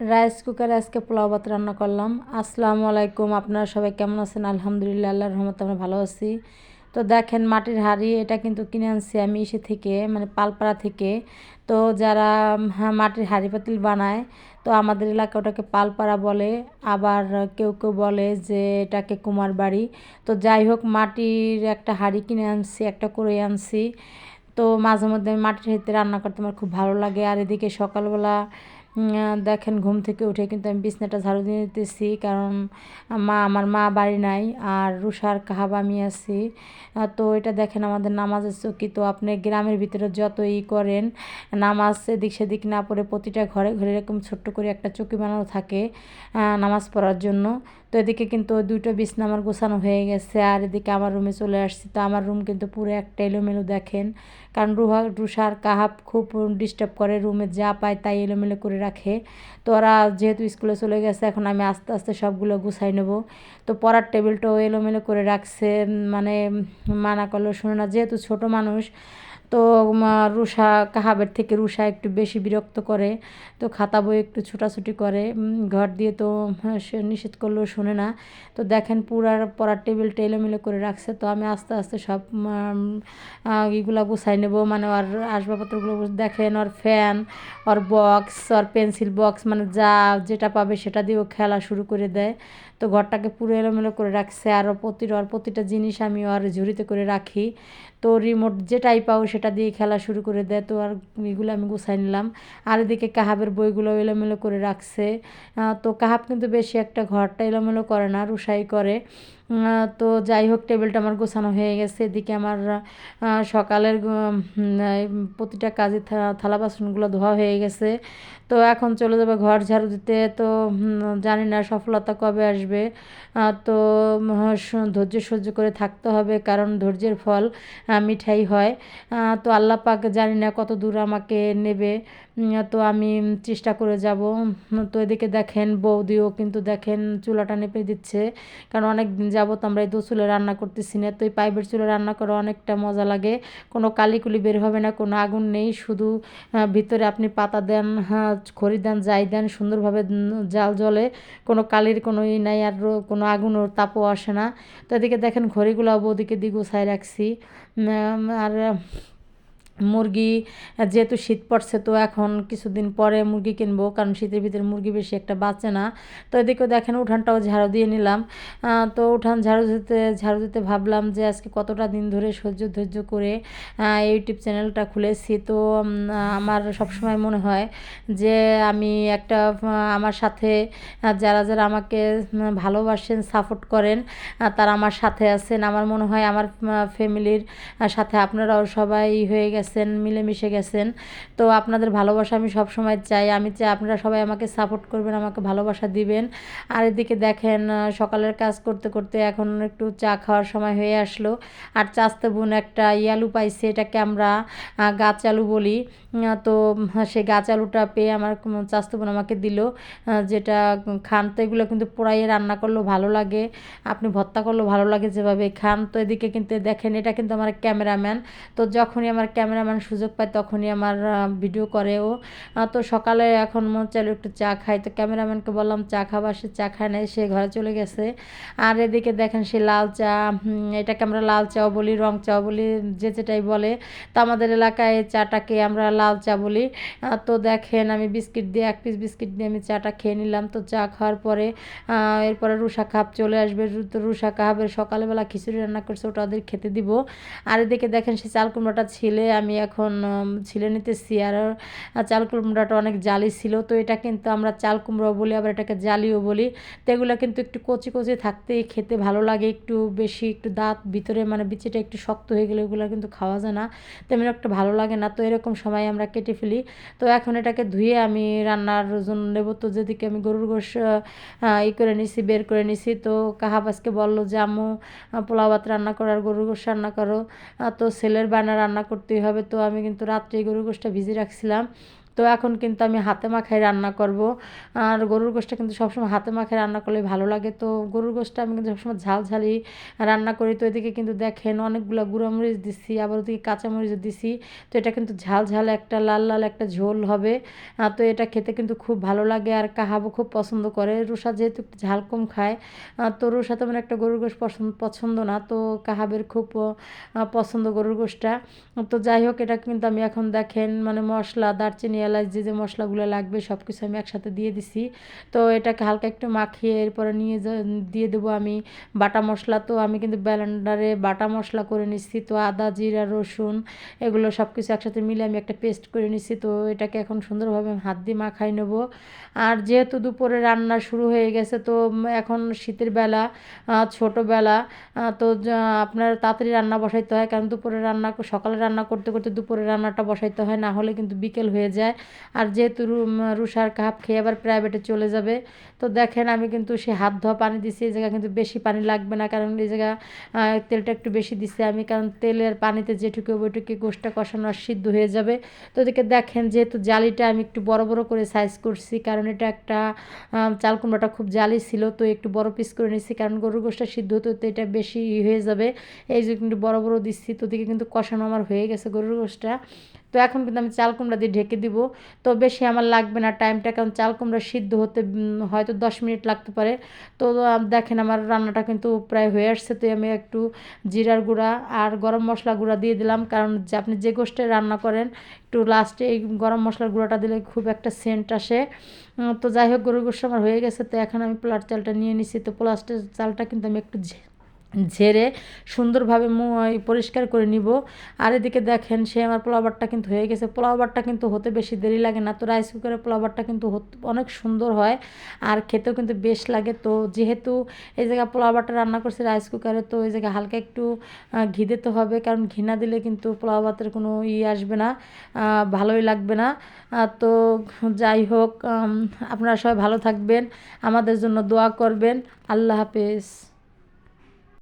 Rice কুকারে আজকে পোলাও ভাত রান্না করলাম। আসসালামু আলাইকুম, আপনারা সবাই কেমন আছেন? আলহামদুলিল্লাহ, আল্লাহর রহমতে আমরা ভালো আছি। তো দেখেন মাটির হাঁড়ি, এটা কিন্তু কিনে আনছি আমি ইসে থেকে, মানে পালপাড়া থেকে। তো যারা মাটির হাঁড়ি পাতিল বানায়, তো আমাদের এলাকা ওটাকে পালপাড়া বলে। আবার কেউ কেউ বলে যে এটাকে কুমার বাড়ি। তো যাই হোক, মাটির একটা হাঁড়ি কিনে আনছি, একটা করে আনছি। তো মাঝে মধ্যে আমি মাটির হাঁড়িতে রান্না করতে আমার খুব ভালো লাগে। আর এদিকে সকালবেলা দেখেন ঘুম থেকে উঠে কিন্তু আমি বিছনাটা ঝাড়ু দিয়ে নিতেছি, কারণ আমার মা বাড়ি নাই, আর রুষার কাহাবা আমি আছি। তো এটা দেখেন আমাদের নামাজের চৌকি। তো আপনি গ্রামের ভিতরে যতই করেন, নামাজ এদিক সেদিক না পড়ে প্রতিটা ঘরে ঘরে এরকম ছোট্ট করে একটা চৌকি বানানো থাকে নামাজ পড়ার জন্য। তো এদিকে কিন্তু দুইটা বিছনা আমার গোছানো হয়ে গেছে, আর এদিকে আমার রুমে চলে আসছি। তো আমার রুম কিন্তু পুরো একটা এলোমেলো দেখেন, কারণ রুষার কাহাব খুব ডিস্টার্ব করে, রুমে যা পায় তাই এলোমেলো করে রাখে। তো ওরা যেহেতু স্কুলে চলে গেছে, এখন আমি আস্তে আস্তে সবগুলো গুছাই নেব। তো পড়ার টেবিলটাও এলোমেলো করে রাখছে, মানে মানা করলেও শুনে না, যেহেতু ছোট মানুষ। তো রুষা কাহাবের থেকে রুষা একটু বেশি বিরক্ত করে। তো খাতা বই একটু ছোটাছুটি করে, ঘর দিয়ে তো সে নিষেধ করলেও শোনে না। তো দেখেন পুরার পড়ার টেবিলটা এলোমেলো করে রাখছে। তো আমি আস্তে আস্তে সব এগুলা গুছাই নেব, মানে ওর আসবাবপত্রগুলো দেখেন, ওর ফ্যান, ওর বক্স, ওর পেন্সিল বক্স, মানে যা যেটা পাবে সেটা দিয়েও খেলা শুরু করে দেয়। তো ঘরটাকে পুরো এলোমেলো করে রাখছে। আর প্রতিটা জিনিস আমি ওর ঝুড়িতে করে রাখি। তো রিমোট যেটাই পাও সেটা দিয়ে খেলা শুরু করে দেয়। তো আর এগুলো আমি গুছাই নিলাম। আর এদিকে কাহাবের বইগুলো এলোমেলো করে রাখছে। তো কাহাব কিন্তু বেশি একটা ঘরটা এলোমেলো করে না, রুষাই করে। তো যাই হোক, টেবিলটা আমার গোছানো হয়ে গেছে। এদিকে আমার সকালের প্রতিটা কাজে থালা বাসনগুলো ধোয়া হয়ে গেছে। তো এখন চলে যাবে ঘর ঝাড়ু দিতে। তো জানি না সফলতা কবে আসবে। তো ধৈর্য সহ্য করে থাকতে হবে, কারণ ধৈর্যের ফল মিঠাই হয়। তো আল্লাহ পাক জানি না কত দূর আমাকে নেবে। তো আমি চেষ্টা করে যাব। তো এদিকে দেখেন বৌদিও কিন্তু দেখেন চুলাটা নেপে দিচ্ছে, কারণ অনেক দিন যাবত আমরা এই দো চুলে রান্না করতেছি না। তো এই পাইপের চুলে রান্না করা অনেকটা মজা লাগে, কোনো কালিকুলি বের হবে না, কোনো আগুন নেই, শুধু ভিতরে আপনি পাতা দেন, হ্যাঁ খড়ি দেন, যাই দেন, সুন্দরভাবে জাল জ্বলে, কোনো কালির কোনো ই নাই, আর কোনো আগুনের তাপও আসে না। তো এদিকে দেখেন ঘড়িগুলো বৌদিকে দিয়ে গুছাই রাখছি। আর মুরগি, যেহেতু শীত পড়ছে, তো এখন কিছুদিন পরে মুরগি কিনবো, কারণ শীতের ভিতরে মুরগি বেশি একটা বাঁচে না। তো এদিকেও দেখেন উঠানটাও ঝাড়ু দিয়ে নিলাম। তো উঠান ঝাড়ু দিতে ভাবলাম যে আজকে কতটা দিন ধরে ধৈর্য করে ইউটিউব চ্যানেলটা খুলেছি। তো আমার সবসময় মনে হয় যে আমি একটা আমার সাথে যারা যারা আমাকে ভালোবাসেন, সাপোর্ট করেন, তারা আমার সাথে আছেন। আমার মনে হয় আমার ফ্যামিলির সাথে আপনারাও সবাই হয়ে গেছেন, মিলেমিশে গেছেন। তো আপনাদের ভালোবাসা আমি সব সময় চাই। আমি চাই আপনারা সবাই আমাকে সাপোর্ট করবেন, আমাকে ভালোবাসা দিবেন। আর এদিকে দেখেন সকালের কাজ করতে করতে এখন একটু চা খাওয়ার সময় হয়ে আসলো। আর চাস্তে বোন একটা আলু পাইছে, এটাকে আমরা গাছ আলু বলি। তো সেই গাছ আলুটা পেয়ে আমার চাস্তে বোন আমাকে দিল, যেটা খান। তো এগুলো কিন্তু পোড়াইয়ে রান্না করলেও ভালো লাগে, আপনি ভর্তা করলেও ভালো লাগে, যেভাবে খান। তো এদিকে কিন্তু দেখেন এটা কিন্তু আমার ক্যামেরাম্যান। তো যখনই আমার ক্যামেরাম্যান সুযোগ পায় তখনই আমার ভিডিও করে ও। তো সকালে এখন মন চাইলো একটু চা খাই, তো ক্যামেরাম্যানকে বললাম চা খাবার, সে চা খায় নাই, সে ঘরে চলে গেছে। আর এদিকে দেখেন সে লাল চা, এটাকে আমরা লাল চাও বলি, রং চাও বলি, যে যেটাই বলে। তো আমাদের এলাকায় চাটাকে আমরা লাল চা বলি। তো দেখেন আমি বিস্কিট দিয়ে, এক পিস বিস্কিট দিয়ে আমি চাটা খেয়ে নিলাম। তো চা খাওয়ার পরে এরপরে রুষা কাপ চলে আসবে। তো রুষা কাপের সকালবেলা খিচুড়ি রান্না করছে, ওটা ওদের খেতে দিব। আর এদিকে দেখেন সে চাল কুমড়াটা ছিলে আমি এখন ছিলে নিতেছি। আর চাল কুমড়াটা অনেক জালি ছিল। তো এটা কিন্তু আমরা চাল কুমড়ো বলি, আবার এটাকে জালিও বলি। তো এগুলো কিন্তু একটু কচি কচি থাকতেই খেতে ভালো লাগে, একটু বেশি একটু দাঁত ভিতরে, মানে বিচিটা একটু শক্ত হয়ে গেলে ওগুলো কিন্তু খাওয়া যায় না, তেমন একটা ভালো লাগে না। তো এরকম সময় আমরা কেটে ফেলি। তো এখন এটাকে ধুয়ে আমি রান্নার জন্য নেব। তো যেদিকে আমি গরুর গোশ করে নিছি, বের করে নিছি। তো কাহাবাজকে বললো যে আম্মু পোলাও ভাত রান্না করো আর গরুর গোশ রান্না করো। তো ছেলের বানা রান্না করতেই হবে। তো আমি কিন্তু রাত্রে গরুর গোশটা ভিজিয়ে রাখছিলাম। তো এখন কিন্তু আমি হাতে মাখায় রান্না করব। আর গরুর গোশটা কিন্তু সবসময় হাতে মাখায় রান্না করলে ভালো লাগে। তো গরুর গোশটা আমি কিন্তু সবসময় ঝালঝালি রান্না করি। তো এদিকে কিন্তু দেখেন অনেকগুলো গুঁড়ামরিচ দিছি, আবার ওদিকে কাঁচামরিচ দিছি। তো এটা কিন্তু ঝাল ঝাল একটা লাল লাল একটা ঝোল হবে। তো এটা খেতে কিন্তু খুব ভালো লাগে, আর কাহাবও খুব পছন্দ করে। রুষা যেহেতু একটু ঝাল কম খায়, তো রুষা তেমন একটা গরুর গোশ পছন্দ না, তো কাহাবের খুব পছন্দ গরুর গোশটা। তো যাই হোক, এটা কিন্তু আমি এখন দেখেন মানে মশলা, দারচিনি, এলাচ, যে যে মশলাগুলো লাগবে সব কিছু আমি একসাথে দিয়ে দিছি। তো এটাকে হালকা একটু মাখিয়ে এরপরে দিয়ে দেবো আমি বাটা মশলা। তো আমি কিন্তু ব্লেন্ডারে বাটা মশলা করে নিচ্ছি। তো আদা, জিরা, রসুন এগুলো সব কিছু একসাথে মিলে আমি একটা পেস্ট করে নিচ্ছি। তো এটাকে এখন সুন্দরভাবে আমি হাত দিয়ে মাখাই নেব। আর যেহেতু দুপুরে রান্না শুরু হয়ে গেছে, তো এখন শীতের বেলা, ছোটোবেলা, তো আপনার তাড়াতাড়ি রান্না বসাইতে হয়, কারণ দুপুরে রান্না সকালে রান্না করতে করতে দুপুরে রান্নাটা বসাইতে হয়, না হলে কিন্তু বিকেল হয়ে যায়। আর যেহেতু রুষার কাপ খেয়ে আবার প্রাইভেটে চলে যাবে। তো দেখেন আমি কিন্তু সে হাত ধোয়া পানি দিছি, এই জায়গায় কিন্তু বেশি পানি লাগবে না, কারণ এই জায়গা তেলটা একটু বেশি দিছি আমি, কারণ তেলের পানিতে যেটুকু ওইটুকু গোশটা কষানো আর সিদ্ধ হয়ে যাবে। তো এদিকে দেখেন যেহেতু জালিটা আমি একটু বড় বড় করে সাইজ করছি, কারণ এটা একটা চাল কুমড়াটা খুব জালি ছিল, তো একটু বড় পিস করে নিচ্ছি, কারণ গরুর গোশটা সিদ্ধ হতে হতে এটা বেশি হয়ে যাবে। এই যে কিন্তু বড় বড় দিচ্ছি। তো দিকে কিন্তু কষানো আমার হয়ে গেছে গরুর গোশটা। তো এখন কিন্তু আমি চাল কুমড়া দিয়ে ঢেকে দিব। তো বেশি আমার লাগবে না টাইমটা, কারণ চাল কুমড়া সিদ্ধ হতে হয়তো 10 মিনিট লাগতে পারে। তো দেখেন আমার রান্নাটা কিন্তু প্রায় হয়ে আসছে। তো আমি একটু জিরার গুঁড়া আর গরম মশলা গুঁড়া দিয়ে দিলাম, কারণ যে আপনি যে গোশটে রান্না করেন একটু লাস্টে এই গরম মশলার গুঁড়াটা দিলে খুব একটা সেন্ট আসে। তো যাই হোক, গরুর গোশত আমার হয়ে গেছে। তো এখন আমি পোলার চালটা নিয়ে নিছি। তো পোলার চালটা কিন্তু আমি একটু ঝেড়ে সুন্দরভাবে পরিষ্কার করে নিব। আর এদিকে দেখেন সে আমার পোলাওবারটা কিন্তু হয়ে গেছে। পোলাওবারটা কিন্তু হতে বেশি দেরি লাগে না। তো রাইস কুকারে পোলাওবারটা কিন্তু অনেক সুন্দর হয়, আর খেতেও কিন্তু বেশ লাগে। তো যেহেতু এই জায়গায় পোলাওবারটা রান্না করছি রাইস কুকারে, তো এই জায়গায় হালকা একটু ঘি দিতে হবে, কারণ ঘি না দিলে কিন্তু পোলাও ভাতের কোনো আসবে না, ভালোই লাগবে না। তো যাই হোক, আপনারা সবাই ভালো থাকবেন, আমাদের জন্য দোয়া করবেন। আল্লাহ হাফেজ।